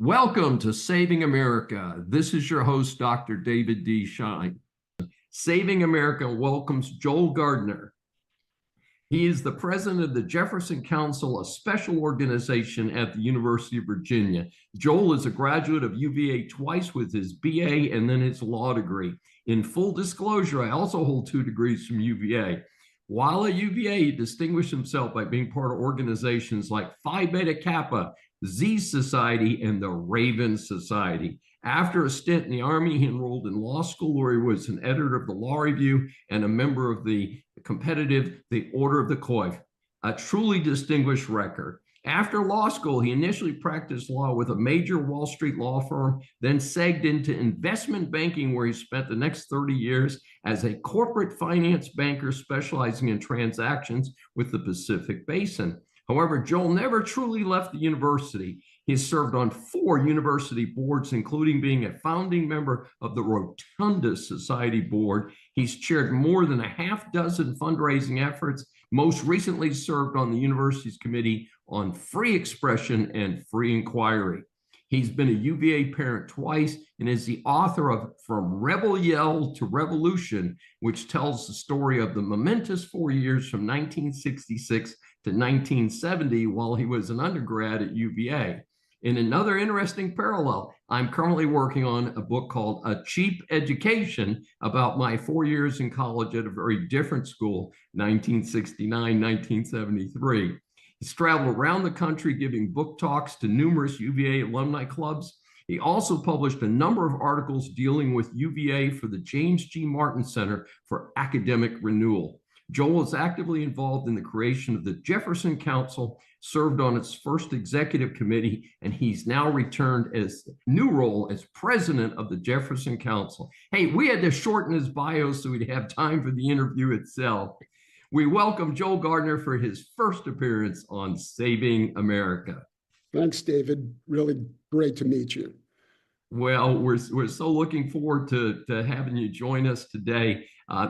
Welcome to Saving America. This is your host, Dr. David D. Schein. Saving America welcomes Joel Gardner. He is the president of the Jefferson Council, a special organization at the University of Virginia. Joel is a graduate of UVA twice with his BA and then his law degree. In full disclosure, I also hold 2 degrees from UVA. While at UVA, he distinguished himself by being part of organizations like Phi Beta Kappa, Z Society, and the Raven Society. After a stint in the Army, he enrolled in law school where he was an editor of the Law Review and a member of the Order of the Coif, a truly distinguished record. After law school, he initially practiced law with a major Wall Street law firm, then segged into investment banking, where he spent the next 30 years as a corporate finance banker specializing in transactions with the Pacific Basin. However, Joel never truly left the university. He has served on 4 university boards, including being a founding member of the Rotunda Society board. He's chaired more than a half dozen fundraising efforts, most recently served on the university's committee on free expression and free inquiry. He's been a UVA parent twice and is the author of From Rebel Yell to Revolution, which tells the story of the momentous 4 years from 1966 to 1970 while he was an undergrad at UVA. In another interesting parallel, I'm currently working on a book called A Cheap Education about my 4 years in college at a very different school, 1969, 1973. He's traveled around the country giving book talks to numerous UVA alumni clubs. He also published a number of articles dealing with UVA for the James G. Martin Center for Academic Renewal. Joel is actively involved in the creation of the Jefferson Council, served on its first executive committee, and he's now returned as new role as president of the Jefferson Council. Hey, we had to shorten his bio so we'd have time for the interview itself. We welcome Joel Gardner for his first appearance on Saving America. Thanks, David. Really great to meet you. Well, we're so looking forward to having you join us today.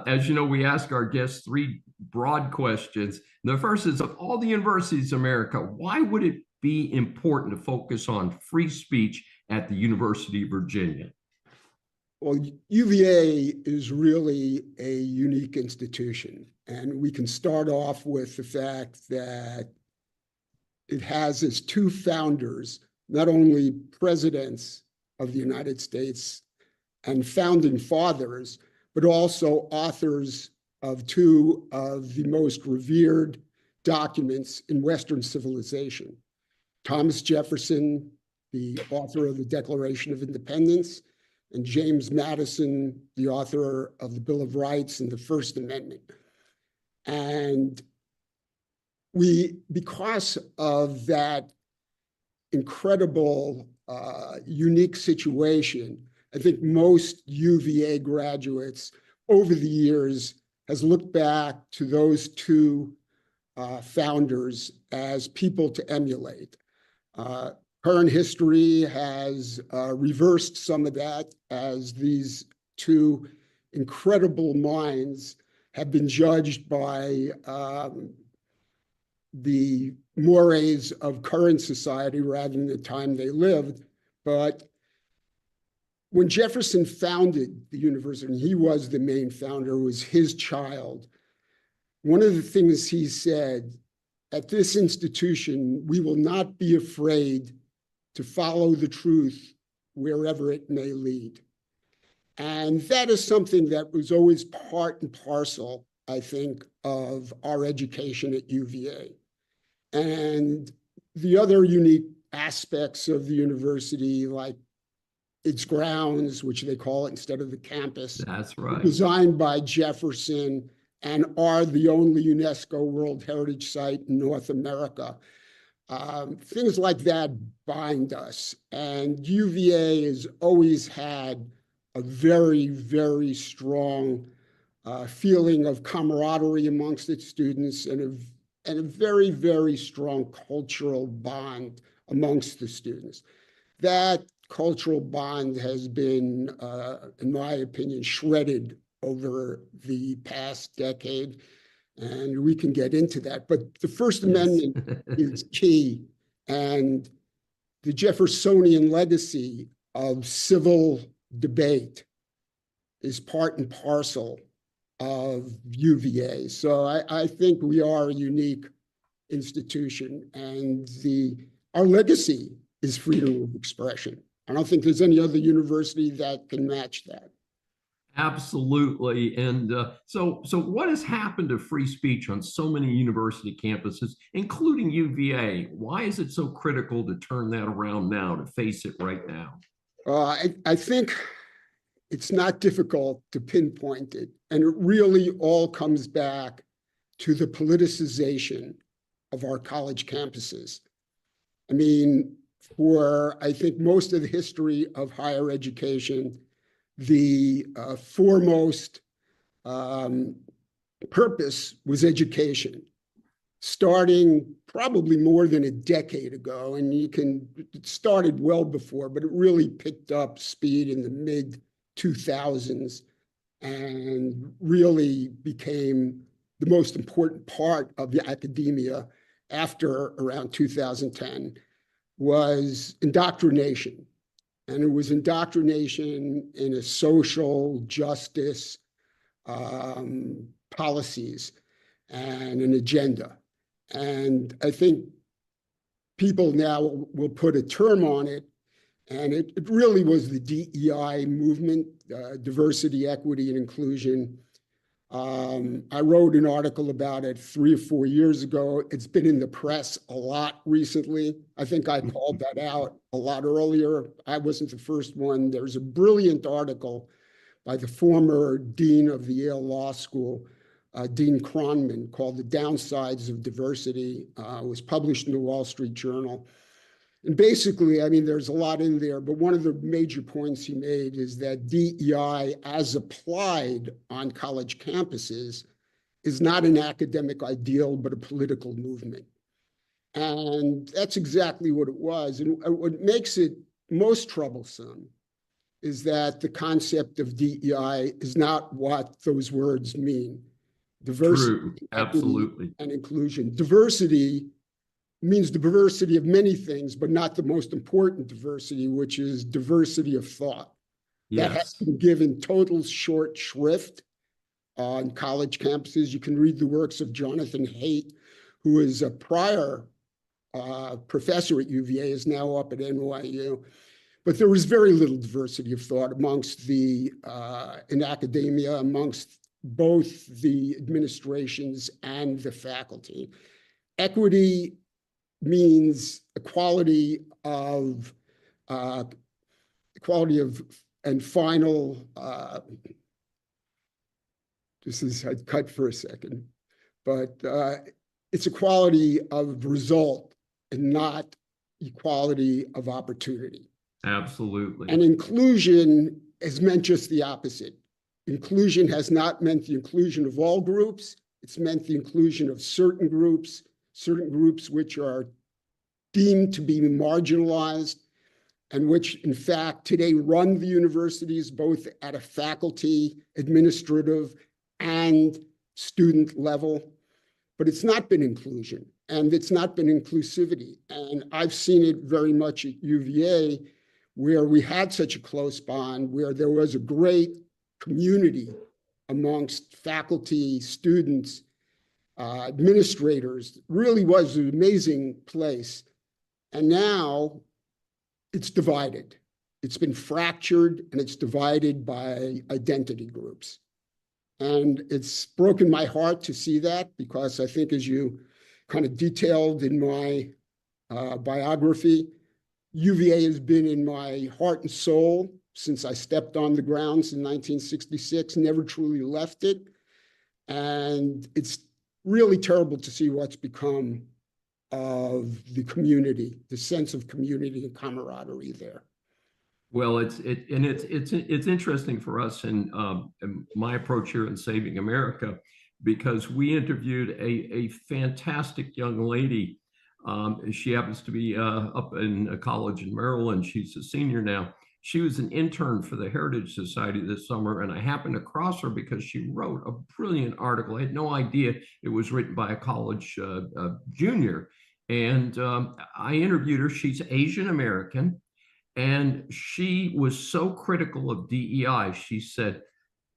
As you know, we ask our guests 3 broad questions. The first is, of all the universities in America, why would it be important to focus on free speech at the University of Virginia? Well, UVA is really a unique institution, and we can start off with the fact that it has its 2 founders, not only presidents of the United States and founding fathers, but also authors of 2 of the most revered documents in Western civilization. Thomas Jefferson, the author of the Declaration of Independence, and James Madison, the author of the Bill of Rights and the First Amendment. And because of that incredible, unique situation, I think most UVA graduates over the years has looked back to those 2 founders as people to emulate. Current history has reversed some of that, as these 2 incredible minds have been judged by the mores of current society rather than the time they lived. But when Jefferson founded the university, and he was the main founder, it was his child, one of the things he said, at this institution, we will not be afraid to follow the truth wherever it may lead. And that is something that was always part and parcel, I think, of our education at UVA. And the other unique aspects of the university, like its grounds, which they call it instead of the campus. That's right. Designed by Jefferson and are the only UNESCO World Heritage Site in North America. Things like that bind us. And UVA has always had a very, very strong feeling of camaraderie amongst its students and a very, very strong cultural bond amongst the students. That cultural bond has been, in my opinion, shredded over the past decade, and we can get into that. But the First Amendment is key, and the Jeffersonian legacy of civil debate is part and parcel of UVA. So I think we are a unique institution, and our legacy is freedom of expression. I don't think there's any other university that can match that. Absolutely. And so what has happened to free speech on so many university campuses, including UVA? Why is it so critical to turn that around now, to face it right now? I think it's not difficult to pinpoint it. And it really all comes back to the politicization of our college campuses. I mean, for I think most of the history of higher education, the foremost purpose was education, starting probably more than a decade ago. And it started well before, but it really picked up speed in the mid 2000s and really became the most important part of the academia after around 2010 was indoctrination. And it was indoctrination in a social justice policies and an agenda. And I think people now will put a term on it, and it really was the DEI movement, diversity, equity, and inclusion. I wrote an article about it 3 or 4 years ago. It's been in the press a lot recently. I think I called that out a lot earlier. I wasn't the first one. There's a brilliant article by the former dean of the Yale Law School, Dean Kronman, called The Downsides of Diversity. It was published in the Wall Street Journal. And basically, I mean, there's a lot in there, but one of the major points he made is that DEI, as applied on college campuses, is not an academic ideal, but a political movement. And that's exactly what it was. And what makes it most troublesome is that the concept of DEI is not what those words mean. Diversity, True. Absolutely, and inclusion. Diversity means diversity of many things, but not the most important diversity, which is diversity of thought. yes. That has been given total short shrift on college campuses. You can read the works of Jonathan Haidt, who is a prior professor at UVA, is now up at NYU. But there was very little diversity of thought amongst in academia, amongst both the administrations and the faculty. Equity means equality of and final, I'd cut for a second, but it's equality of result and not equality of opportunity. Absolutely. And inclusion has meant just the opposite. Inclusion has not meant the inclusion of all groups. It's meant the inclusion of certain groups which are deemed to be marginalized and which, in fact, today run the universities both at a faculty, administrative, and student level. But it's not been inclusion, and it's not been inclusivity. And I've seen it very much at UVA, where we had such a close bond, where there was a great community amongst faculty, students, administrators. It really was an amazing place. And now it's divided. It's been fractured, and it's divided by identity groups. And it's broken my heart to see that, because I think, as you kind of detailed in my biography, UVA has been in my heart and soul since I stepped on the grounds in 1966, never truly left it. And it's really terrible to see what's become of the community, the sense of community and camaraderie there. Well, it's interesting for us in my approach here in Saving America, because we interviewed a fantastic young lady. She happens to be up in a college in Maryland. She's a senior now. She was an intern for the Heritage Society this summer, and I happened across her because she wrote a brilliant article. I had no idea it was written by a college junior. And I interviewed her. She's Asian American, and she was so critical of DEI. She said,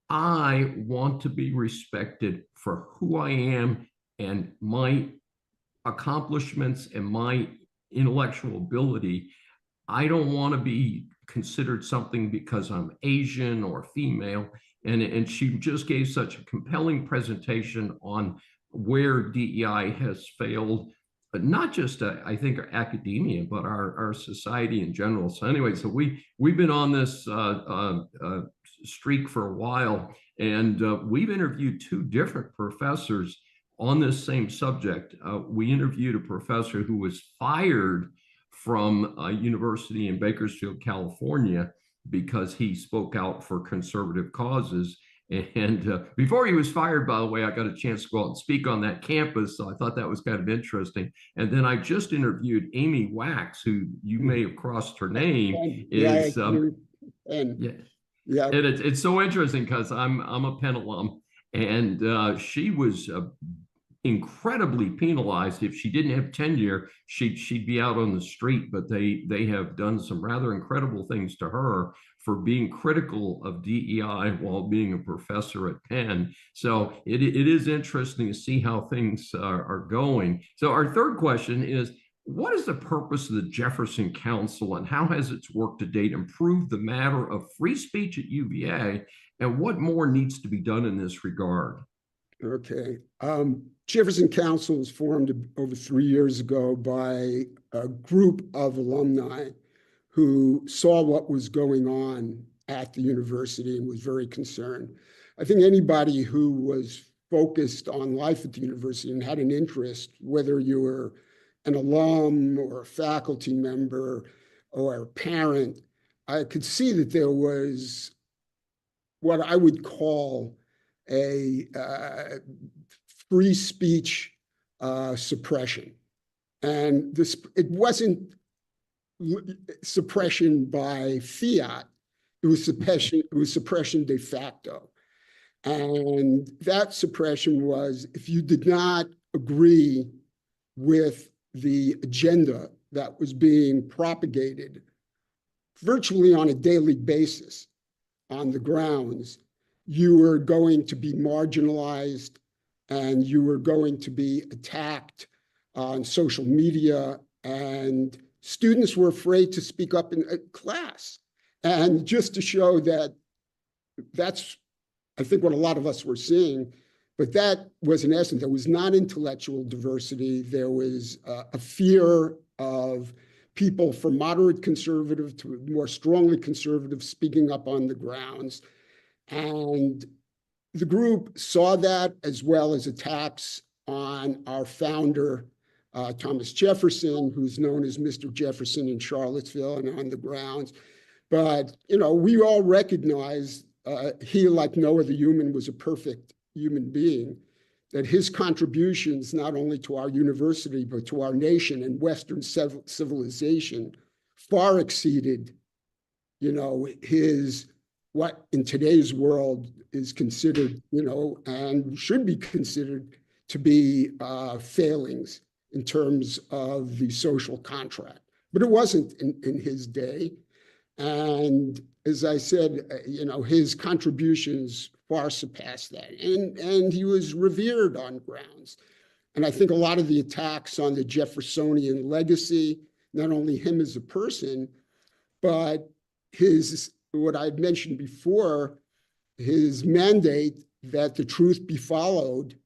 I want to be respected for who I am and my accomplishments and my intellectual ability. I don't want to be considered something because I'm Asian or female. And she just gave such a compelling presentation on where DEI has failed, but not just I think academia, but our society in general. So anyway, so we've been on this streak for a while, and we've interviewed two different professors on this same subject. We interviewed a professor who was fired from a university in Bakersfield, California, because he spoke out for conservative causes. And before he was fired, by the way, I got a chance to go out and speak on that campus. So I thought that was kind of interesting. And then I just interviewed Amy Wax, who you may have crossed her name. Is yeah. Yeah. And it's so interesting because I'm a Penn alum, and she was incredibly penalized. If she didn't have tenure, she'd be out on the street. But they have done some rather incredible things to her for being critical of DEI while being a professor at Penn. So it is interesting to see how things are going. So our third question is, what is the purpose of the Jefferson Council, and how has its work to date improved the matter of free speech at UVA, and what more needs to be done in this regard? Okay. Jefferson Council was formed over 3 years ago by a group of alumni who saw what was going on at the university and was very concerned. I think anybody who was focused on life at the university and had an interest, whether you were an alum or a faculty member or a parent, I could see that there was what I would call a free speech suppression. And this, it wasn't suppression by fiat, it was suppression de facto. And that suppression was, if you did not agree with the agenda that was being propagated virtually on a daily basis on the grounds, you were going to be marginalized and you were going to be attacked on social media, and students were afraid to speak up in class. And just to show that that's, I think, what a lot of us were seeing, but that was in essence, there was not intellectual diversity. There was a fear of people from moderate conservative to more strongly conservative speaking up on the grounds. And the group saw that, as well as attacks on our founder, Thomas Jefferson, who's known as Mr. Jefferson in Charlottesville and on the grounds. But, you know, we all recognize he, like no other human, was a perfect human being, that his contributions, not only to our university, but to our nation and Western civilization, far exceeded, you know, his, what in today's world is considered, you know, and should be considered to be failings in terms of the social contract. But it wasn't in his day. And as I said, you know, his contributions far surpassed that. And he was revered on grounds. And I think a lot of the attacks on the Jeffersonian legacy, not only him as a person, but his, what I had mentioned before, his mandate that the truth be followed,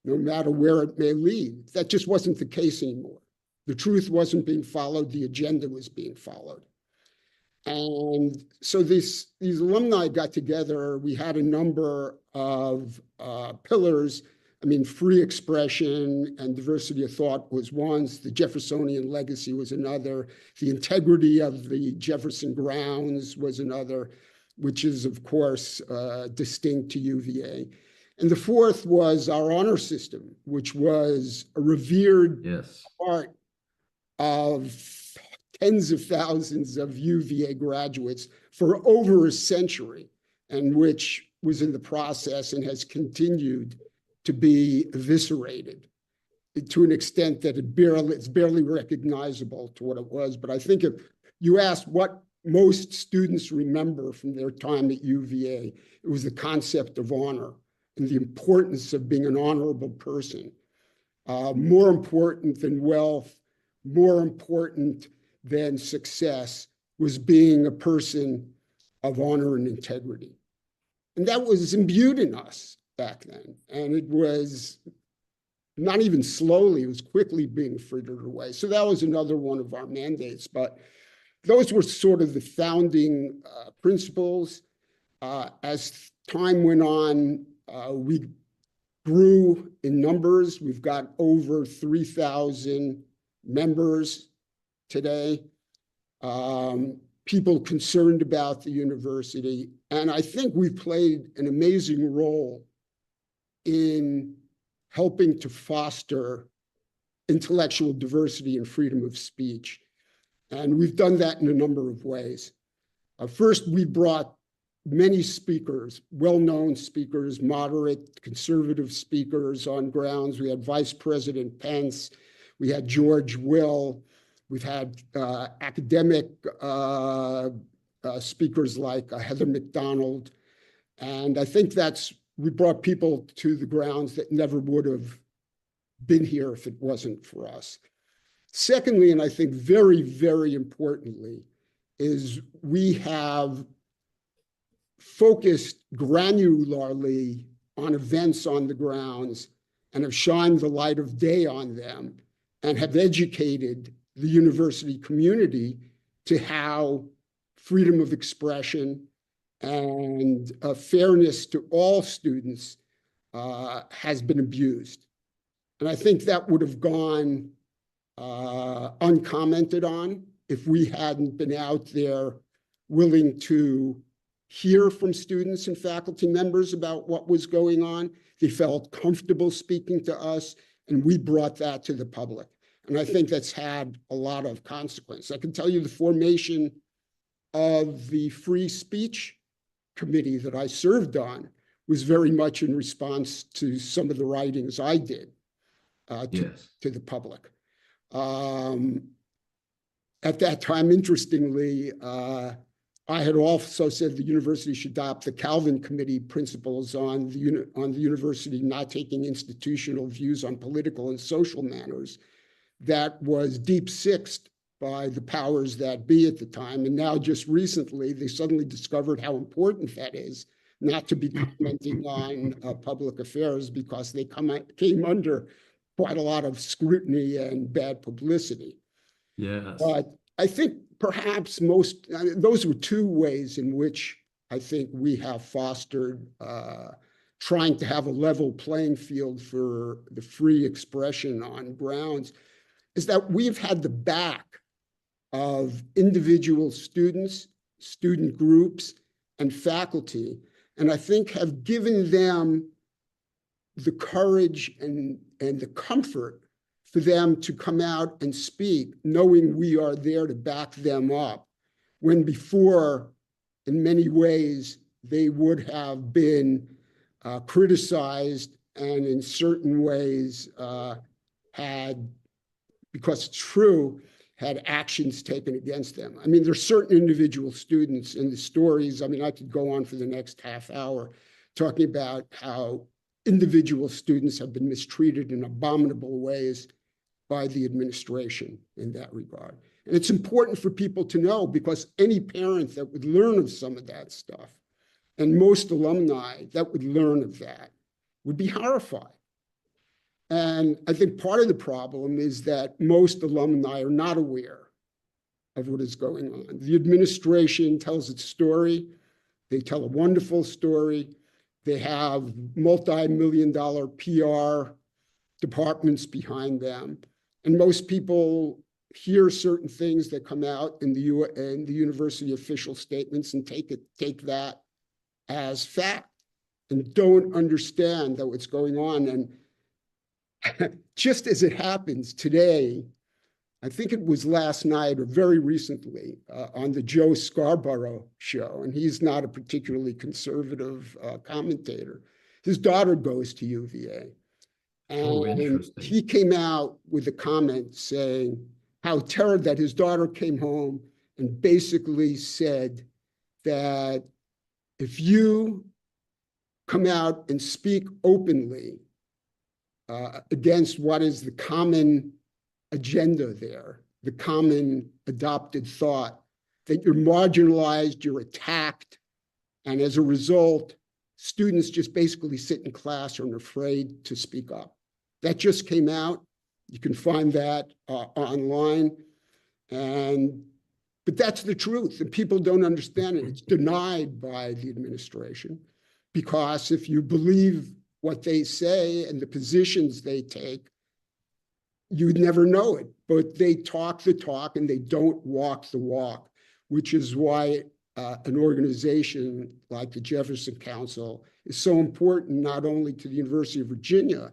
no matter where it may lead. That just wasn't the case anymore. The truth wasn't being followed, the agenda was being followed. And so these alumni got together. We had a number of pillars. I mean, free expression and diversity of thought was one. The Jeffersonian legacy was another. The integrity of the Jefferson grounds was another, which is, of course, distinct to UVA. And the fourth was our honor system, which was a revered part of tens of thousands of UVA graduates for over a century, and which was in the process and has continued to be eviscerated. to an extent that it's barely recognizable to what it was. But I think if you asked what most students remember from their time at UVA, it was the concept of honor and the importance of being an honorable person. More important than wealth, more important than success was being a person of honor and integrity. And that was imbued in us back then. And it was not even slowly, it was quickly being frittered away. So that was another one of our mandates. But those were sort of the founding principles. As time went on, we grew in numbers. We've got over 3,000 members today, people concerned about the university. And I think we've played an amazing role in helping to foster intellectual diversity and freedom of speech. And we've done that in a number of ways. First, we brought many speakers, well-known speakers, moderate, conservative speakers on grounds. We had Vice President Pence, we had George Will, we've had academic speakers like Heather McDonald. And I think we brought people to the grounds that never would have been here if it wasn't for us. Secondly, and I think very, very importantly, is we have focused granularly on events on the grounds and have shined the light of day on them and have educated the university community to how freedom of expression and fairness to all students has been abused. And I think that would have gone uncommented on if we hadn't been out there willing to hear from students and faculty members about what was going on. They felt comfortable speaking to us, and we brought that to the public. And I think that's had a lot of consequence. I can tell you the formation of the free speech committee that I served on was very much in response to some of the writings I did to the public. At that time, interestingly, I had also said the university should adopt the Calvin Committee principles on the university not taking institutional views on political and social matters. That was deep-sixed by the powers that be at the time. And now just recently, they suddenly discovered how important that is, not to be commenting on public affairs because they came under quite a lot of scrutiny and bad publicity. Yes. But I think perhaps those were two ways in which I think we have fostered trying to have a level playing field for the free expression on grounds, is that we've had the back of individual students, student groups, and faculty, and I think have given them the courage and the comfort for them to come out and speak, knowing we are there to back them up, when before, in many ways, they would have been criticized and in certain ways had, because it's true, had actions taken against them. I mean, there's certain individual students in the stories. I mean, I could go on for the next half hour talking about how individual students have been mistreated in abominable ways by the administration in that regard. And it's important for people to know, because any parent that would learn of some of that stuff, and most alumni that would learn of that, would be horrified. And I think part of the problem is that most alumni are not aware of what is going on. The administration tells its story. They tell a wonderful story. They have multi-million-dollar PR departments behind them. And most people hear certain things that come out in the university official statements and take that as fact and don't understand that what's going on. And just as it happens today, I think it was last night or very recently on the Joe Scarborough show, and he's not a particularly conservative commentator. His daughter goes to UVA. Oh, And interesting. he came out with a comment saying how terrible that his daughter came home and basically said that if you come out and speak openly against what is the common agenda there, the common adopted thought, that you're marginalized, you're attacked, and as a result, students just basically sit in class and are afraid to speak up. That just came out. You can find that online. But that's the truth, and people don't understand it. It's denied by the administration because if you believe what they say and the positions they take, you'd never know it. But they talk the talk and they don't walk the walk, which is why an organization like the Jefferson Council is so important, not only to the University of Virginia,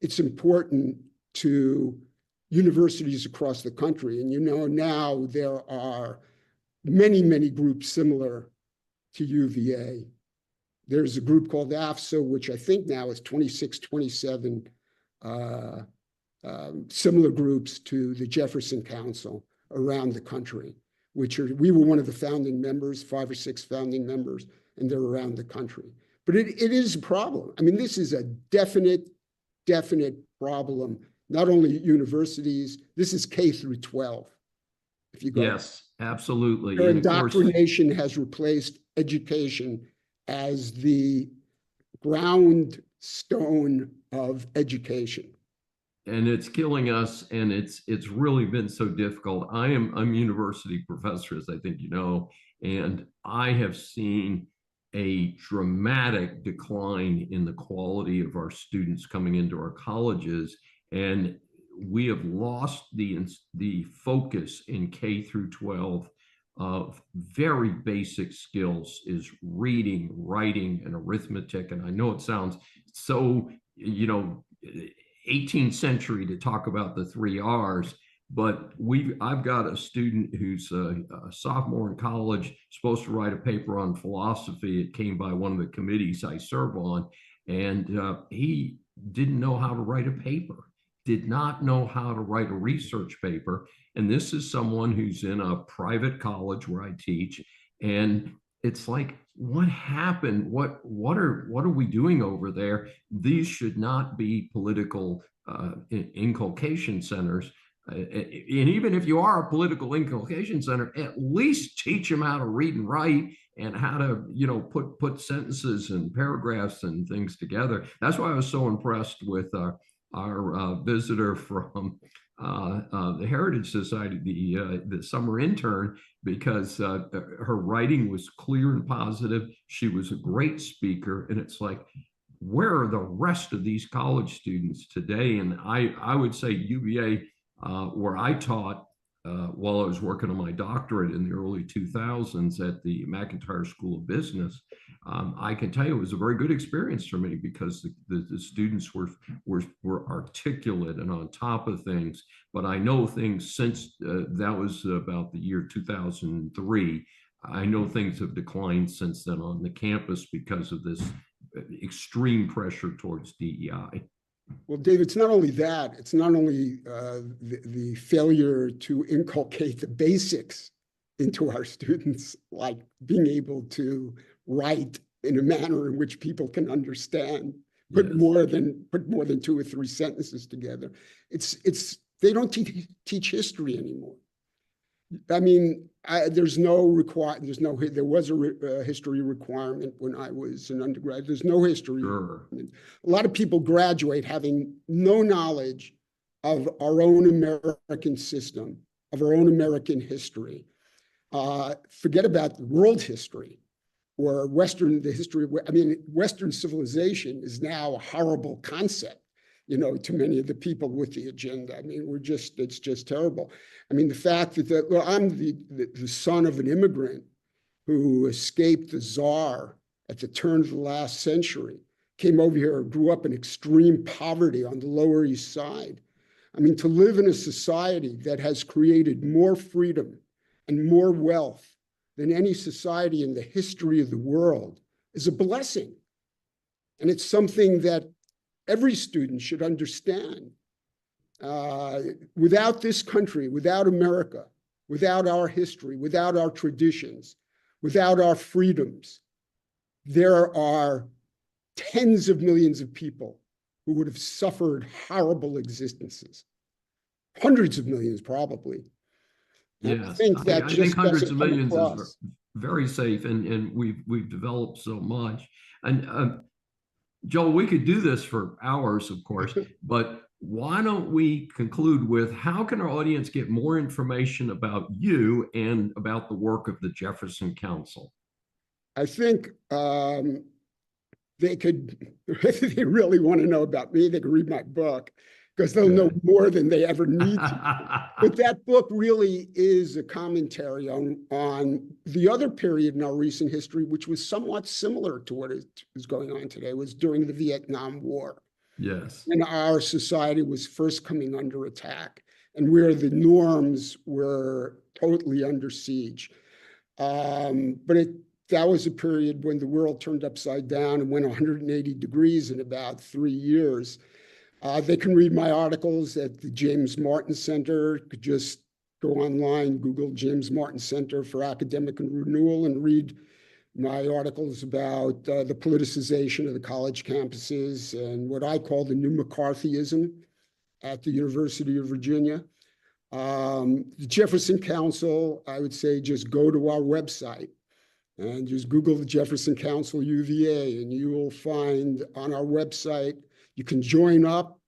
it's important to universities across the country. And you know, now there are many, many groups similar to UVA. There's a group called AFSA, which I think now is 26, 27 similar groups to the Jefferson Council around the country, we were one of the founding members, 5 or 6 founding members, and they're around the country. But it is a problem. I mean, this is a definite problem, not only at universities, this is K through 12. If you go, yes, absolutely. their And of course, indoctrination has replaced education as the ground stone of education. and it's killing us, and it's really been so difficult. I'm university professor, as I think you know, and I have seen a dramatic decline in the quality of our students coming into our colleges, and we have lost the focus in K through 12 of very basic skills is reading, writing, and arithmetic. And I know it sounds so, 18th century to talk about the 3 R's, but I've got a student who's a sophomore in college, supposed to write a paper on philosophy. It came by one of the committees I serve on, and he didn't know how to write a paper, did not know how to write a research paper. And this is someone who's in a private college where I teach, and it's like, what happened? What are we doing over there? These should not be political inculcation centers. And even if you are a political inculcation center, at least teach them how to read and write and how to, put sentences and paragraphs and things together. That's why I was so impressed with our visitor from the Heritage Society, the summer intern, because her writing was clear and positive. She was a great speaker, and it's like, where are the rest of these college students today? And I would say UVA, where I taught while I was working on my doctorate in the early 2000s at the McIntire School of Business, I can tell you it was a very good experience for me because the students were articulate and on top of things. But I know things since that was about the year 2003. I know things have declined since then on the campus because of this extreme pressure towards DEI. Well, Dave, it's not only that, it's not only the failure to inculcate the basics into our students, like being able to write in a manner in which people can understand, put more than 2 or 3 sentences together. They don't teach history anymore. I mean, there was a history requirement when I was an undergrad. There's no history. Sure. A lot of people graduate having no knowledge of our own American system, of our own American history. Forget about world history or Western civilization is now a horrible concept, to many of the people with the agenda. I mean, it's just terrible. I mean, the fact that I'm the son of an immigrant who escaped the czar at the turn of the last century, came over here, grew up in extreme poverty on the Lower East Side. I mean, to live in a society that has created more freedom and more wealth than any society in the history of the world is a blessing. And it's something that every student should understand. Without this country, without America, without our history, without our traditions, without our freedoms, there are tens of millions of people who would have suffered horrible existences. Hundreds of millions, probably. And Yes, I think that I think just hundreds of doesn't come millions is across. very safe, and we've developed so much. And Joel, we could do this for hours, of course, but why don't we conclude with how can our audience get more information about you and about the work of the Jefferson Council? I think they could, if they really want to know about me, they could read my book, because they'll know more than they ever need to. But that book really is a commentary on the other period in our recent history, which was somewhat similar to what is going on today, was during the Vietnam War. Yes. When our society was first coming under attack and where the norms were totally under siege. That was a period when the world turned upside down and went 180 degrees in about 3 years. They can read my articles at the James Martin Center. You could just go online, Google James Martin Center for Academic and Renewal, and read my articles about the politicization of the college campuses and what I call the new McCarthyism at the University of Virginia. The Jefferson Council, I would say just go to our website and just Google the Jefferson Council UVA, and you will find on our website, you can join up,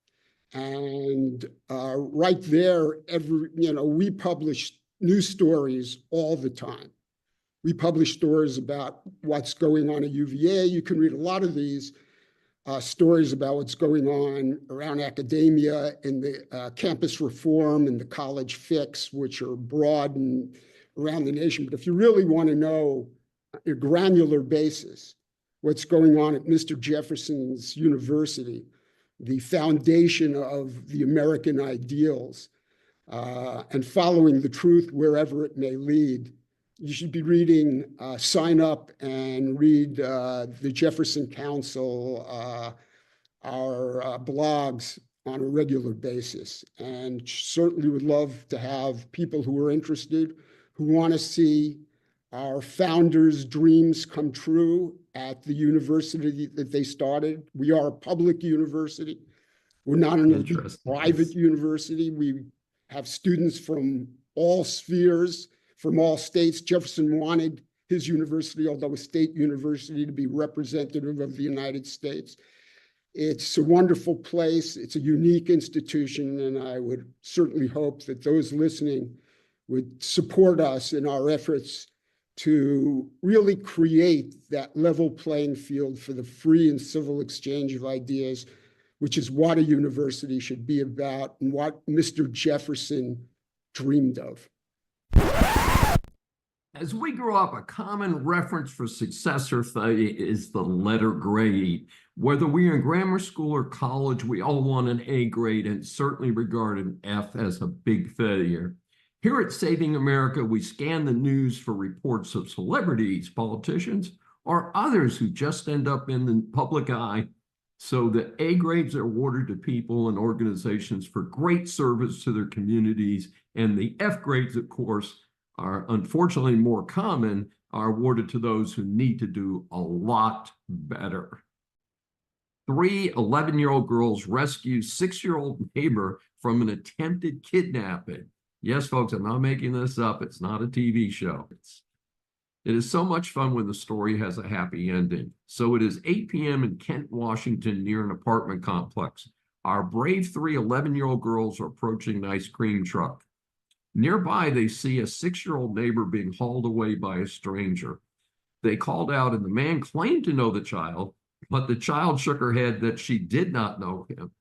and right there, we publish news stories all the time. We publish stories about what's going on at UVA. You can read a lot of these stories about what's going on around academia and the campus reform and the college fix, which are broad and around the nation. But if you really want to know on a granular basis what's going on at Mr. Jefferson's University, the foundation of the American ideals, and following the truth wherever it may lead, you should be reading, sign up and read the Jefferson Council, our blogs on a regular basis. And certainly would love to have people who are interested, who want to see our founders' dreams come true at the university that they started. We are a public university. We're not an elite private university. We have students from all spheres, from all states. Jefferson wanted his university, although a state university, to be representative of the United States. It's a wonderful place. It's a unique institution, and I would certainly hope that those listening would support us in our efforts to really create that level playing field for the free and civil exchange of ideas, which is what a university should be about and what Mr. Jefferson dreamed of. As we grow up, a common reference for success or failure is the letter grade. Whether we are in grammar school or college, we all want an A grade and certainly regard an F as a big failure. Here at Saving America, we scan the news for reports of celebrities, politicians, or others who just end up in the public eye. So the A grades are awarded to people and organizations for great service to their communities, and the F grades, of course, are unfortunately more common, are awarded to those who need to do a lot better. 3 11-year-old girls rescue 6-year-old neighbor from an attempted kidnapping. Yes, folks, I'm not making this up. It's not a TV show. It is so much fun when the story has a happy ending. So it is 8 p.m. in Kent, Washington, near an apartment complex. Our brave 3 11-year-old girls are approaching an ice cream truck. Nearby, they see a 6-year-old neighbor being hauled away by a stranger. They called out, and the man claimed to know the child, but the child shook her head that she did not know him.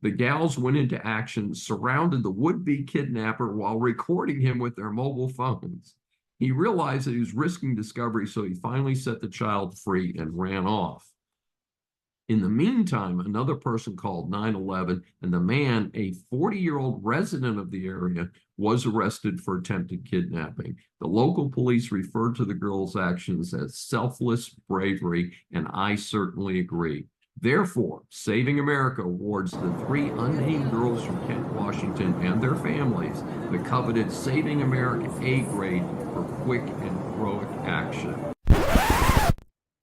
The gals went into action, surrounded the would-be kidnapper while recording him with their mobile phones. He realized that he was risking discovery, so he finally set the child free and ran off. In the meantime, another person called 911, and the man, a 40-year-old resident of the area, was arrested for attempted kidnapping. The local police referred to the girls' actions as selfless bravery, and I certainly agree. Therefore, Saving America awards the 3 unnamed girls from Kent, Washington, and their families the coveted Saving America A grade for quick and heroic action.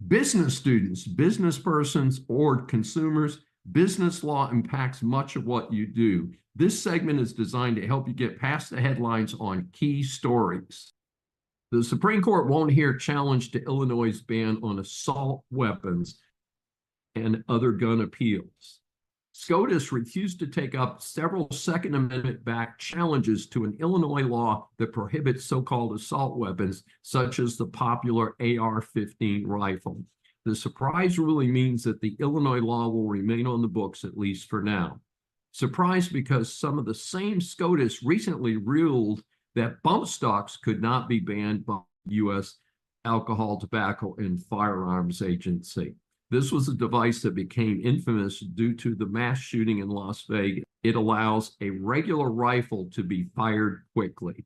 Business students, business persons, or consumers, business law impacts much of what you do. This segment is designed to help you get past the headlines on key stories. The Supreme Court won't hear challenge to Illinois' ban on assault weapons and other gun appeals. SCOTUS refused to take up several Second Amendment-backed challenges to an Illinois law that prohibits so-called assault weapons, such as the popular AR-15 rifle. The surprise ruling means that the Illinois law will remain on the books, at least for now. Surprise because some of the same SCOTUS recently ruled that bump stocks could not be banned by the U.S. Alcohol, Tobacco, and Firearms Agency. This was a device that became infamous due to the mass shooting in Las Vegas. It allows a regular rifle to be fired quickly.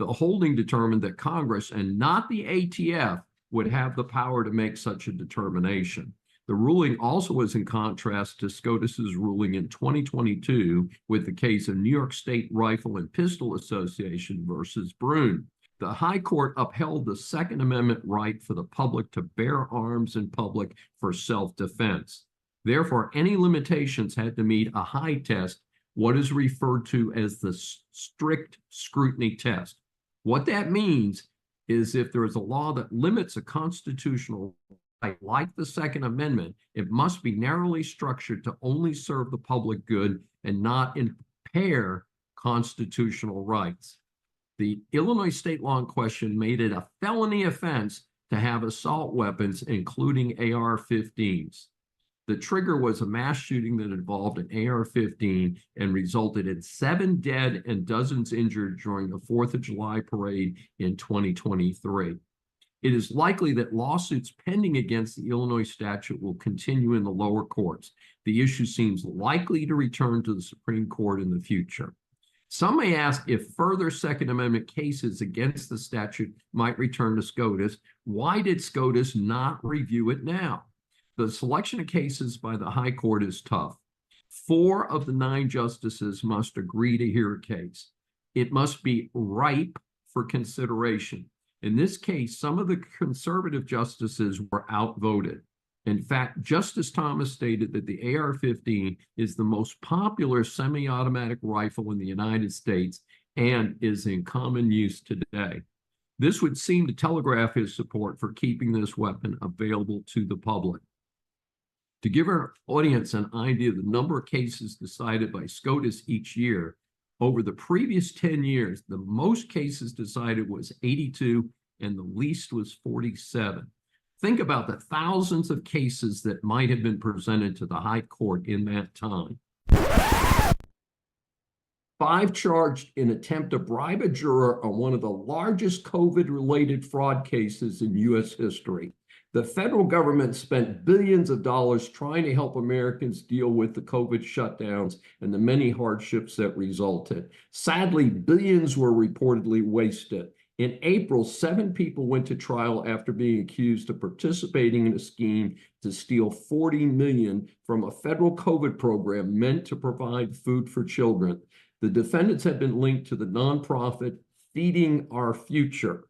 The holding determined that Congress and not the ATF would have the power to make such a determination. The ruling also was in contrast to SCOTUS's ruling in 2022 with the case of New York State Rifle and Pistol Association versus Brune. The High Court upheld the Second Amendment right for the public to bear arms in public for self-defense. Therefore, any limitations had to meet a high test, what is referred to as the strict scrutiny test. What that means is if there is a law that limits a constitutional right, like the Second Amendment, it must be narrowly structured to only serve the public good and not impair constitutional rights. The Illinois state law in question made it a felony offense to have assault weapons, including AR-15s. The trigger was a mass shooting that involved an AR-15 and resulted in 7 dead and dozens injured during the 4th of July parade in 2023. It is likely that lawsuits pending against the Illinois statute will continue in the lower courts. The issue seems likely to return to the Supreme Court in the future. Some may ask if further Second Amendment cases against the statute might return to SCOTUS. Why did SCOTUS not review it now? The selection of cases by the High Court is tough. 4 of the 9 justices must agree to hear a case. It must be ripe for consideration. In this case, some of the conservative justices were outvoted. In fact, Justice Thomas stated that the AR-15 is the most popular semi-automatic rifle in the United States and is in common use today. This would seem to telegraph his support for keeping this weapon available to the public. To give our audience an idea of the number of cases decided by SCOTUS each year, over the previous 10 years, the most cases decided was 82 and the least was 47. Think about the thousands of cases that might have been presented to the High Court in that time. 5 charged in attempt to bribe a juror on one of the largest COVID-related fraud cases in U.S. history. The federal government spent billions of dollars trying to help Americans deal with the COVID shutdowns and the many hardships that resulted. Sadly, billions were reportedly wasted. In April, 7 people went to trial after being accused of participating in a scheme to steal $40 million from a federal COVID program meant to provide food for children. The defendants had been linked to the nonprofit Feeding Our Future,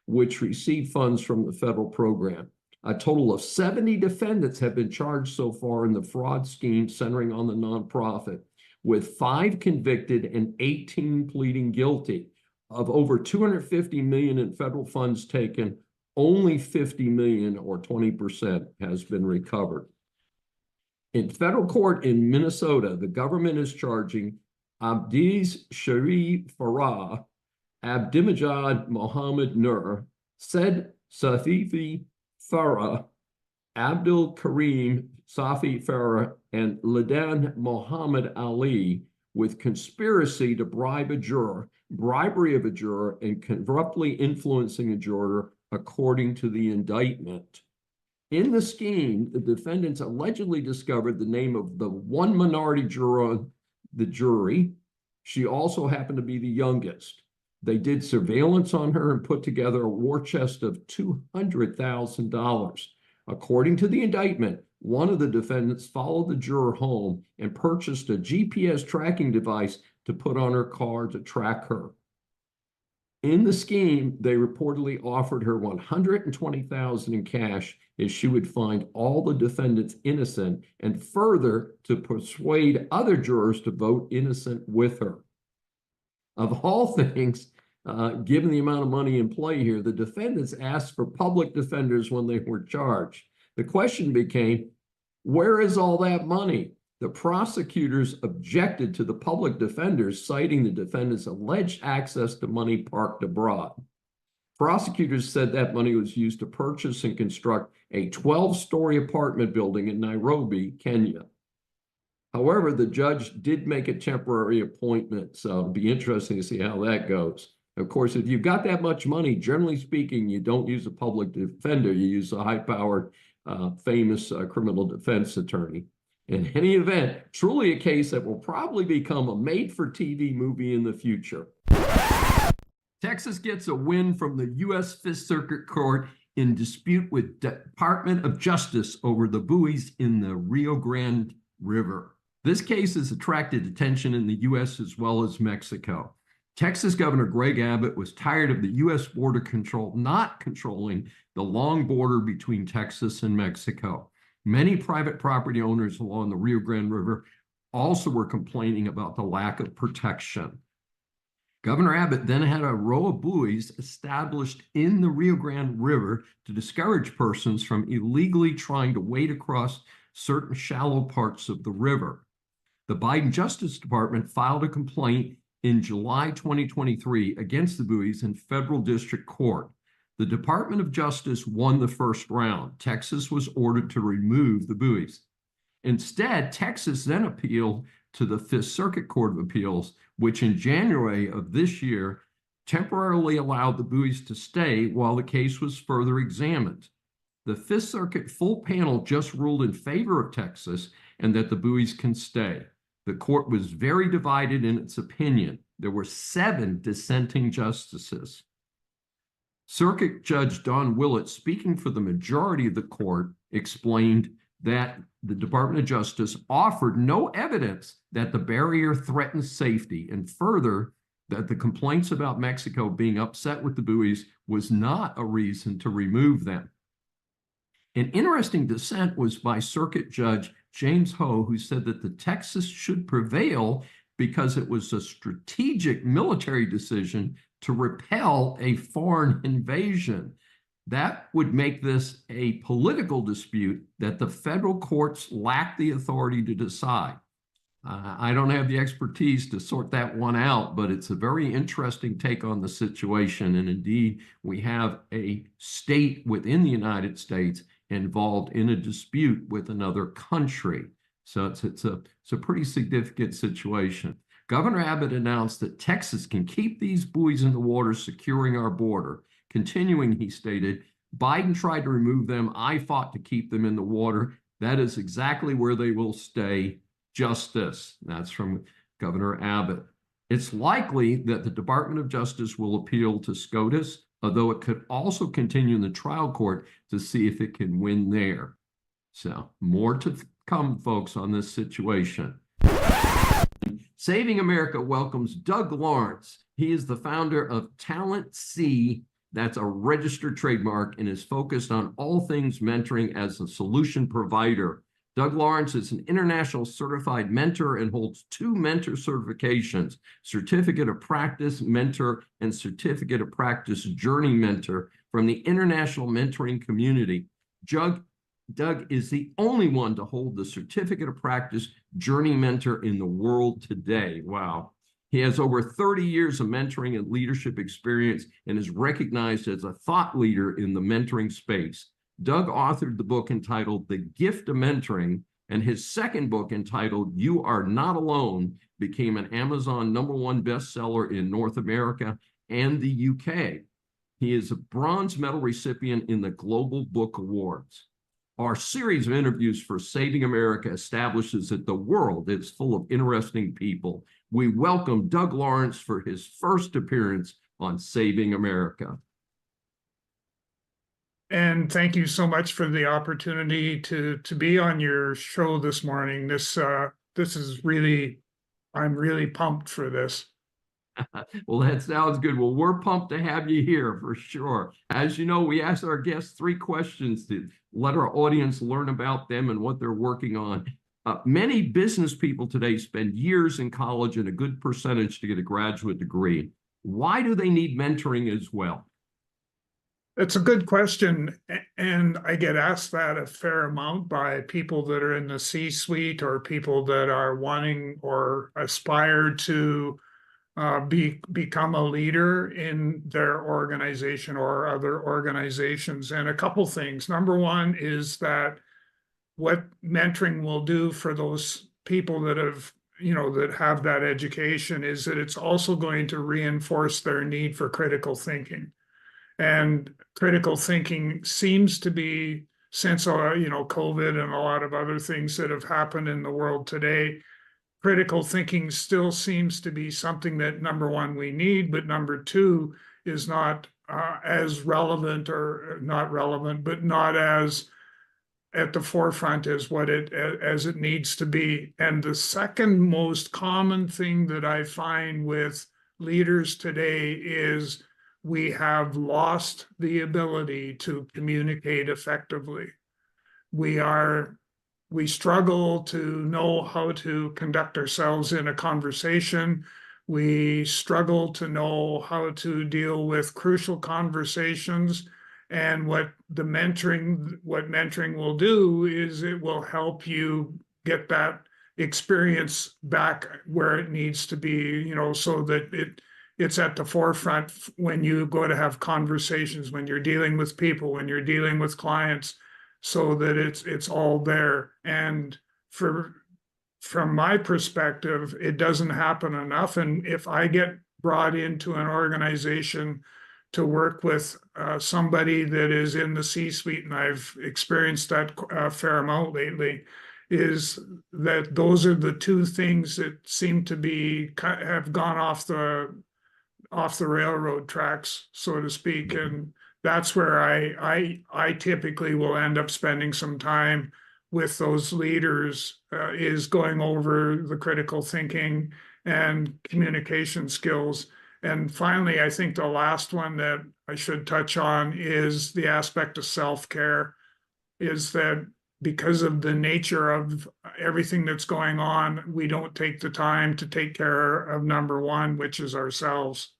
which received funds from the federal program. A total of 70 defendants have been charged so far in the fraud scheme centering on the nonprofit, with 5 convicted and 18 pleading guilty. Of over $250 million in federal funds taken, only $50 million or 20% has been recovered. In federal court in Minnesota, the government is charging Abdiz Sharif Farah, Abdimajad Mohammed Nur, Said Safifi Farah, Abdul Karim Safi Farah, and Ladan Mohammed Ali with conspiracy to bribe a juror, bribery of a juror, and corruptly influencing a juror, according to the indictment. In the scheme, the defendants allegedly discovered the name of the one minority juror on the jury. She also happened to be the youngest. They did surveillance on her and put together a war chest of $200,000. According to the indictment, one of the defendants followed the juror home and purchased a GPS tracking device to put on her car to track her. In the scheme, they reportedly offered her $120,000 in cash if she would find all the defendants innocent, and further to persuade other jurors to vote innocent with her. Of all things, given the amount of money in play here, the defendants asked for public defenders when they were charged. The question became, where is all that money? The prosecutors objected to the public defenders, citing the defendants' alleged access to money parked abroad. Prosecutors said that money was used to purchase and construct a 12-story apartment building in Nairobi, Kenya. However, the judge did make a temporary appointment, so it'll be interesting to see how that goes. Of course, if you've got that much money, generally speaking, you don't use a public defender. You use a high-powered, famous criminal defense attorney. In any event, truly a case that will probably become a made-for-TV movie in the future. Texas gets a win from the U.S. Fifth Circuit Court in dispute with Department of Justice over the buoys in the Rio Grande River. This case has attracted attention in the U.S. as well as Mexico. Texas Governor Greg Abbott was tired of the U.S. border control not controlling the long border between Texas and Mexico. Many private property owners along the Rio Grande River also were complaining about the lack of protection. Governor Abbott then had a row of buoys established in the Rio Grande River to discourage persons from illegally trying to wade across certain shallow parts of the river. The Biden Justice Department filed a complaint in July 2023 against the buoys in federal district court. The Department of Justice won the first round. Texas was ordered to remove the buoys. Instead, Texas then appealed to the Fifth Circuit Court of Appeals, which in January of this year temporarily allowed the buoys to stay while the case was further examined. The Fifth Circuit full panel just ruled in favor of Texas and that the buoys can stay. The court was very divided in its opinion. There were 7 dissenting justices. Circuit Judge Don Willett, speaking for the majority of the court, explained that the Department of Justice offered no evidence that the barrier threatened safety, and further, that the complaints about Mexico being upset with the buoys was not a reason to remove them. An interesting dissent was by Circuit Judge James Ho, who said that the Texas should prevail because it was a strategic military decision to repel a foreign invasion. That would make this a political dispute that the federal courts lack the authority to decide. I don't have the expertise to sort that one out, but it's a very interesting take on the situation. And indeed, we have a state within the United States involved in a dispute with another country. So it's a pretty significant situation. Governor Abbott announced that Texas can keep these buoys in the water, securing our border. Continuing, he stated, Biden tried to remove them. I fought to keep them in the water. That is exactly where they will stay. Justice. That's from Governor Abbott. It's likely that the Department of Justice will appeal to SCOTUS, although it could also continue in the trial court to see if it can win there. So more to come, folks, on this situation. Saving America welcomes Doug Lawrence. He is the founder of Talent C. That's a registered trademark and is focused on all things mentoring as a solution provider. Doug Lawrence is an international certified mentor and holds 2 mentor certifications, Certificate of Practice Mentor and Certificate of Practice Journey Mentor from the International Mentoring Community. Doug is the only one to hold the Certificate of Practice Journey Mentor in the world today. Wow. He has over 30 years of mentoring and leadership experience and is recognized as a thought leader in the mentoring space. Doug authored the book entitled The Gift of Mentoring, and his second book entitled You Are Not Alone became an Amazon #1 bestseller in North America and the UK. He is a bronze medal recipient in the Global Book Awards. Our series of interviews for Saving America establishes that the world is full of interesting people. We welcome Doug Lawrence for his first appearance on Saving America. And thank you so much for the opportunity to be on your show this morning. This is really, I'm really pumped for this. Well, that sounds good. Well, we're pumped to have you here for sure. As you know, we ask our guests 3 questions to let our audience learn about them and what they're working on. Many business people today spend years in college and a good percentage to get a graduate degree. Why do they need mentoring as well? It's a good question, and I get asked that a fair amount by people that are in the C-suite or people that are wanting or aspire to become a leader in their organization or other organizations. And a couple things. Number one is that what mentoring will do for those people that have, that have that education is that it's also going to reinforce their need for critical thinking. And critical thinking seems to be, since COVID and a lot of other things that have happened in the world today, critical thinking still seems to be something that, number one, we need, but number two is not as relevant, or not relevant, but not as at the forefront as it needs to be. And the second most common thing that I find with leaders today is we have lost the ability to communicate effectively. We struggle to know how to conduct ourselves in a conversation. We struggle to know how to deal with crucial conversations. And what mentoring will do is it will help you get that experience back where it needs to be, so that it's at the forefront when you go to have conversations, when you're dealing with people, when you're dealing with clients, so that it's all there. And from my perspective, it doesn't happen enough. And if I get brought into an organization to work with somebody that is in the C-suite, and I've experienced that a fair amount lately, is that those are the 2 things that seem to have gone off the railroad tracks, so to speak. And that's where I typically will end up spending some time with those leaders, is going over the critical thinking and communication skills. And finally, I think the last one that I should touch on is the aspect of self-care, is that because of the nature of everything that's going on, we don't take the time to take care of number one, which is ourselves.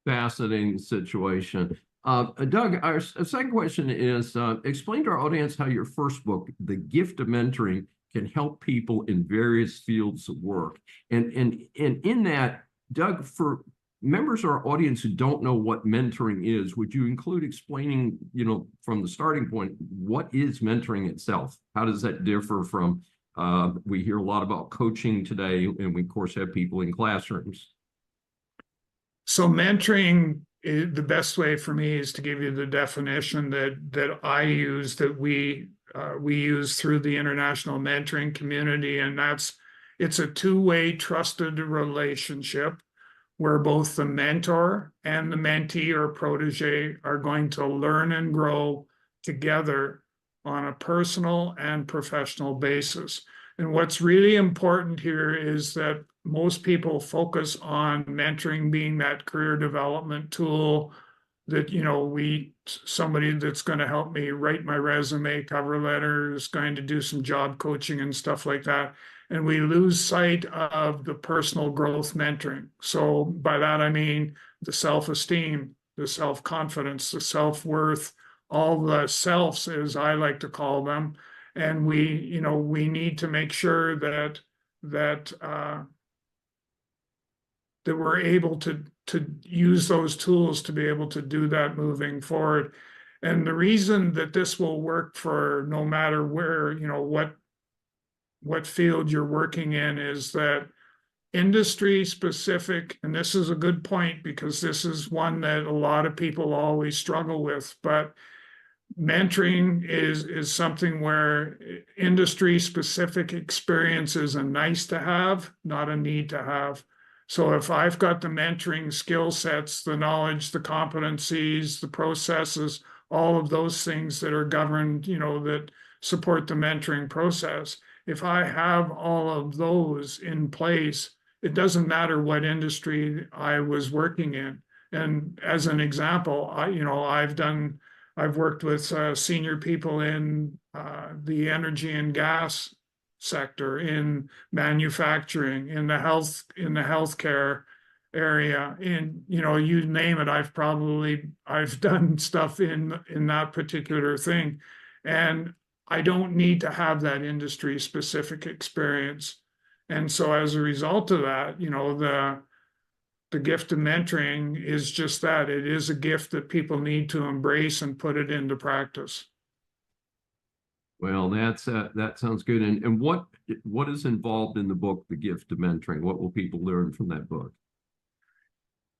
Fascinating situation. Doug, our second question is, explain to our audience how your first book, The Gift of Mentoring, can help people in various fields of work. And in that, Doug, for members of our audience who don't know what mentoring is, would you include explaining, from the starting point, what is mentoring itself? How does that differ from, we hear a lot about coaching today, and we, of course, have people in classrooms. So mentoring, the best way for me is to give you the definition that I use, that we use through the international mentoring community, and it's a 2-way trusted relationship where both the mentor and the mentee or protege are going to learn and grow together on a personal and professional basis. And what's really important here is that most people focus on mentoring being that career development tool that, somebody that's going to help me write my resume, cover letters, going to do some job coaching and stuff like that. And we lose sight of the personal growth mentoring. So by that, I mean the self-esteem, the self-confidence, the self-worth, all the selves, as I like to call them. And we need to make sure that we're able to use those tools to be able to do that moving forward. And the reason that this will work for no matter where, what field you're working in, is that industry specific, and this is a good point because this is one that a lot of people always struggle with, but mentoring is something where industry specific experience is a nice to have, not a need to have. So if I've got the mentoring skill sets, the knowledge, the competencies, the processes, all of those things that are governed, that support the mentoring process, if I have all of those in place, it doesn't matter what industry I was working in. And as an example, I've worked with senior people in the energy and gas sector, in manufacturing, in the healthcare area, you name it. I've done stuff in that particular thing, and I don't need to have that industry specific experience. And so as a result of that, the gift of mentoring is just that. It is a gift that people need to embrace and put it into practice. Well, that sounds good. And what is involved in the book, The Gift of Mentoring? What will people learn from that book?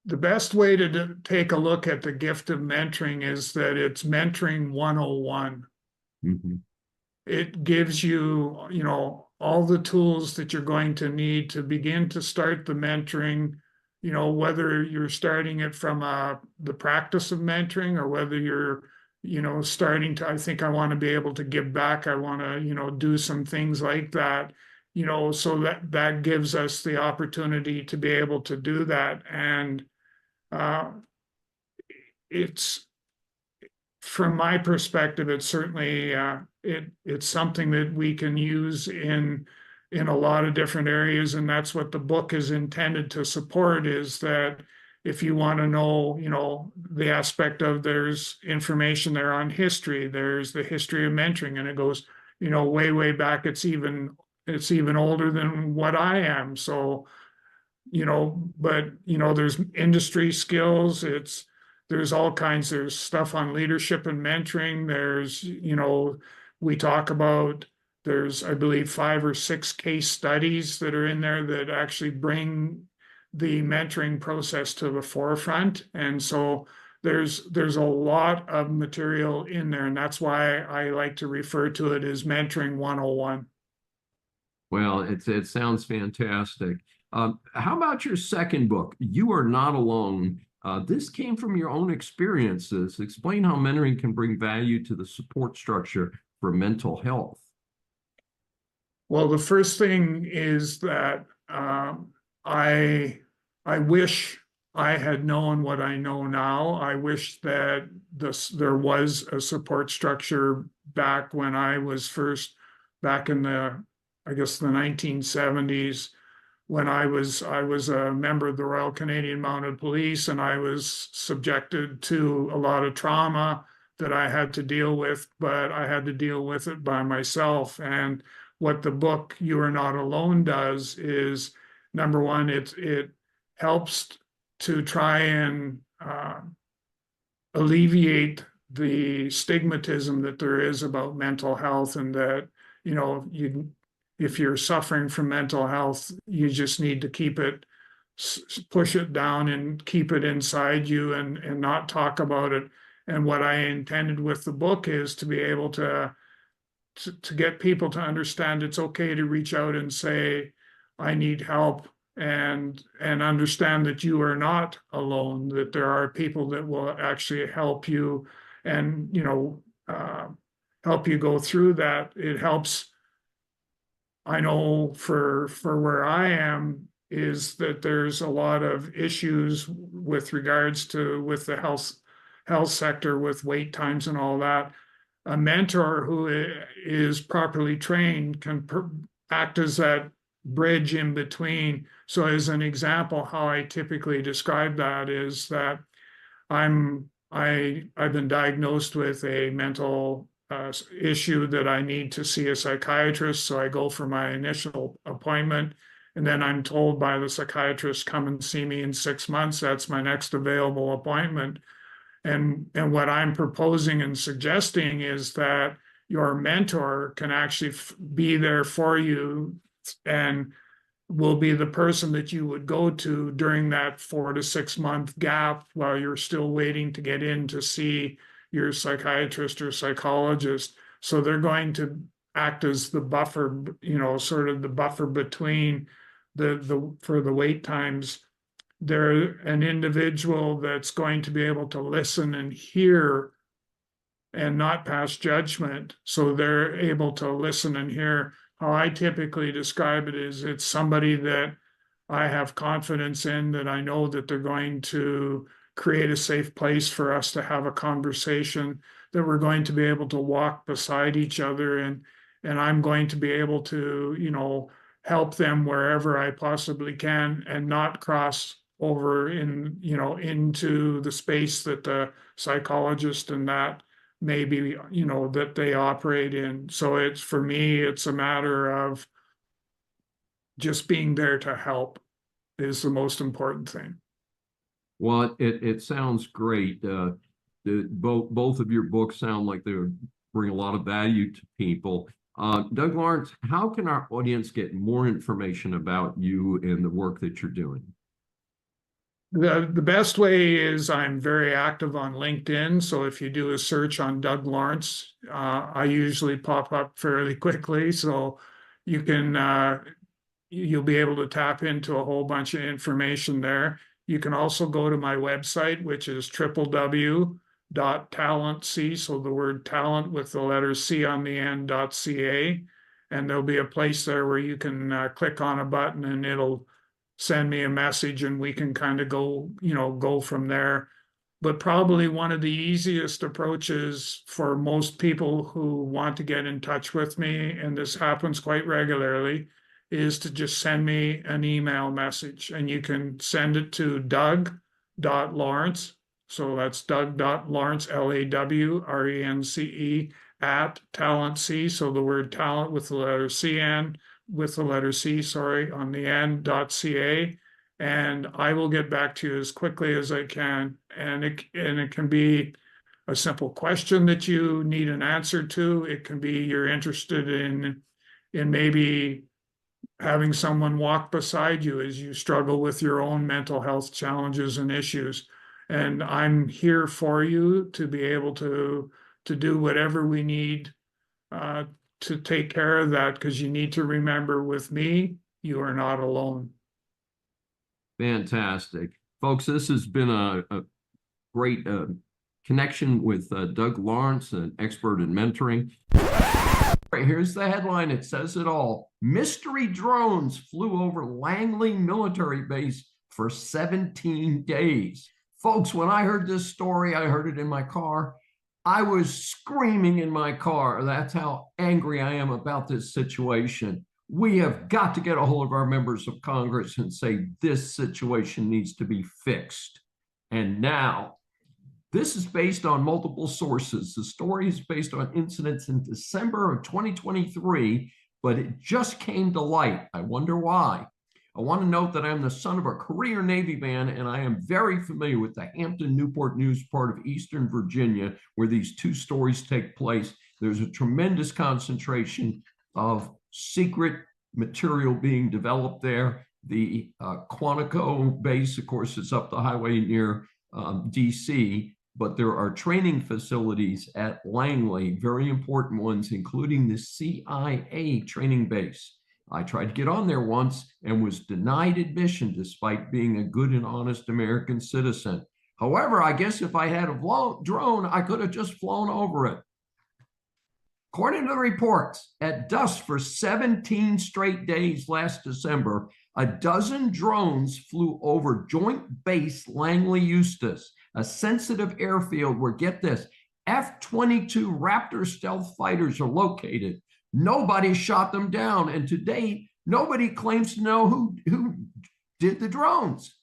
The best way to take a look at the gift of mentoring is that it's mentoring 101. Mm-hmm. It gives you, all the tools that you're going to need to begin to start the mentoring, whether you're starting it from the practice of mentoring, or whether you're, starting to, I think I want to be able to give back. I want to, do some things like that, so that gives us the opportunity to be able to do that. And it's, from my perspective, it's certainly it's something that we can use in a lot of different areas, and that's what the book is intended to support. Is that if you want to know, the aspect of, there's information there on history, there's the history of mentoring, and it goes, way back. It's even older than what I am. So, but there's industry skills. There's all kinds, there's stuff on leadership and mentoring. There's, we talk about, there's, I believe, 5 or 6 case studies that are in there that actually bring the mentoring process to the forefront. And so there's a lot of material in there. And that's why I like to refer to it as Mentoring 101. Well, it sounds fantastic. How about your second book, You Are Not Alone? This came from your own experiences. Explain how mentoring can bring value to the support structure for mental health. Well, the first thing is that I wish I had known what I know now. I wish that there was a support structure back when I was first, back in the 1970s, when I was a member of the Royal Canadian Mounted Police, and I was subjected to a lot of trauma that I had to deal with, but I had to deal with it by myself. And what the book You Are Not Alone does is, number one, it helps to try and alleviate the stigmatism that there is about mental health, and that, if you're suffering from mental health, you just need to push it down and keep it inside you, and not talk about it. And what I intended with the book is to be able to get people to understand it's okay to reach out and say, I need help, and understand that you are not alone, that there are people that will actually help you, and, help you go through that. It helps. I know for where I am, is that there's a lot of issues with regards to, with the health sector, with wait times and all that. A mentor who is properly trained can act as that bridge in between. So as an example, how I typically describe that is that I've been diagnosed with a mental issue that I need to see a psychiatrist. So I go for my initial appointment, and then I'm told by the psychiatrist, come and see me in 6 months. That's my next available appointment. And what I'm proposing and suggesting is that your mentor can actually be there for you, and will be the person that you would go to during that 4 to 6 month gap while you're still waiting to get in to see your psychiatrist or psychologist. So they're going to act as the buffer, sort of the buffer between for the wait times, they're an individual that's going to be able to listen and hear and not pass judgment. So they're able to listen and hear. How I typically describe it is it's somebody that I have confidence in, that I know that they're going to create a safe place for us to have a conversation, that we're going to be able to walk beside each other, and I'm going to be able to, you know, help them wherever I possibly can and not cross over in, you know, into the space that the psychologist and that maybe, you know, that they operate in. So it's, for me, it's a matter of just being there to help is the most important thing. Well, it sounds great. Both of your books sound like they would bring a lot of value to people. Doug Lawrence, how can our audience get more information about you and the work that you're doing? The best way is I'm very active on LinkedIn. So if you do a search on Doug Lawrence, I usually pop up fairly quickly. So you can, you'll be able to tap into a whole bunch of information there. You can also go to my website, which is www.talentc, so the word talent with the letter C on the end, .ca. And there'll be a place there where you can click on a button and it'll send me a message and we can kind of go, you know, go from there. But probably one of the easiest approaches for most people who want to get in touch with me, and this happens quite regularly, is to just send me an email message, and you can send it to doug.lawrence. So that's doug.lawrence, LAWRENCE, at talentc. So the word talent with the letter CN, with the letter C, sorry, on the end, .ca. And I will get back to you as quickly as I can. And it can be a simple question that you need an answer to. It can be you're interested in maybe having someone walk beside you as you struggle with your own mental health challenges and issues. And I'm here for you to be able to do whatever we need to take care of that, because you need to remember, with me, you are not alone. Fantastic. Folks, this has been a great connection with Doug Lawrence, an expert in mentoring. Right, here's the headline. It says it all. Mystery drones flew over Langley military base for 17 days. Folks, when I heard this story, I heard it in my car. I was screaming in my car. That's how angry I am about this situation. We have got to get a hold of our members of Congress and say this situation needs to be fixed. And now, this is based on multiple sources. The story is based on incidents in December of 2023, but it just came to light. I wonder why. I want to note that I'm the son of a career Navy man, and I am very familiar with the Hampton-Newport News part of Eastern Virginia, where these two stories take place. There's a tremendous concentration of secret material being developed there. The Quantico base, of course, is up the highway near DC, but there are training facilities at Langley, very important ones, including the CIA training base. I tried to get on there once and was denied admission despite being a good and honest American citizen. However, I guess if I had a drone, I could have just flown over it. According to the reports, at dusk for 17 straight days last December, a dozen drones flew over Joint Base Langley Eustis, a sensitive airfield where, get this, F-22 Raptor stealth fighters are located. Nobody shot them down, and to date, nobody claims to know who did the drones.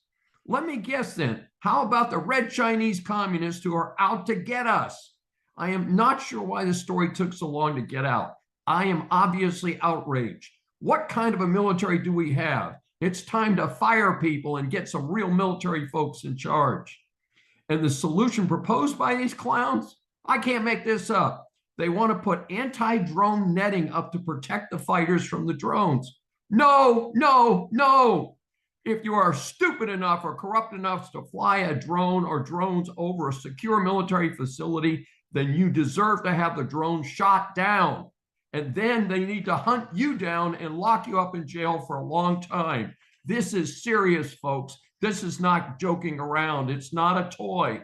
Let me guess then, how about the red Chinese communists who are out to get us? I am not sure why the story took so long to get out. I am obviously outraged. What kind of a military do we have? It's time to fire people and get some real military folks in charge. And the solution proposed by these clowns? I can't make this up. They want to put anti-drone netting up to protect the fighters from the drones. No, no, no. If you are stupid enough or corrupt enough to fly a drone or drones over a secure military facility, then you deserve to have the drone shot down. And then they need to hunt you down and lock you up in jail for a long time. This is serious, folks. This is not joking around. It's not a toy.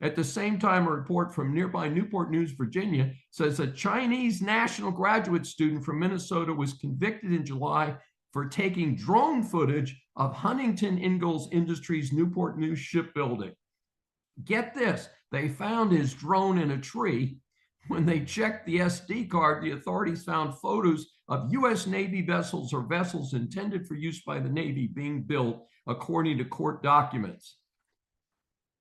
At the same time, a report from nearby Newport News, Virginia, says a Chinese national graduate student from Minnesota was convicted in July for taking drone footage of Huntington Ingalls Industries Newport News shipbuilding. Get this, they found his drone in a tree. When they checked the SD card, the authorities found photos of U.S. Navy vessels or vessels intended for use by the Navy being built, according to court documents.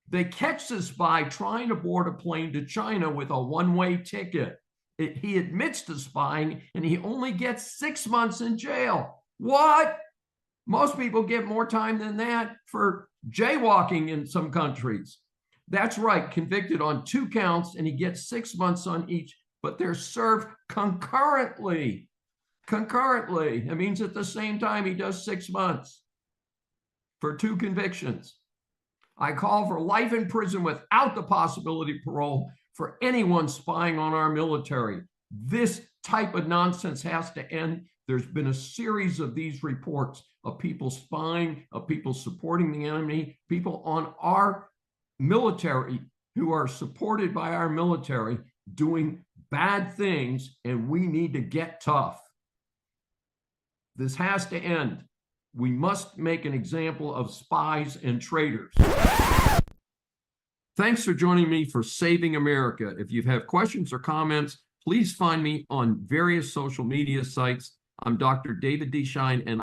They catch this spy trying to board a plane to China with a one-way ticket. He admits to spying, and he only gets 6 months in jail. What? Most people get more time than that for jaywalking in some countries. That's right, convicted on 2 counts, and he gets 6 months on each, but they're served concurrently. Concurrently. It means at the same time he does 6 months for 2 convictions. I call for life in prison without the possibility of parole for anyone spying on our military. This type of nonsense has to end. There's been a series of these reports of people spying, of people supporting the enemy, people on our military who are supported by our military doing bad things, and we need to get tough. This has to end. We must make an example of spies and traitors. Thanks for joining me for Saving America. If you have questions or comments, please find me on various social media sites. I'm Dr. David D. Schein, and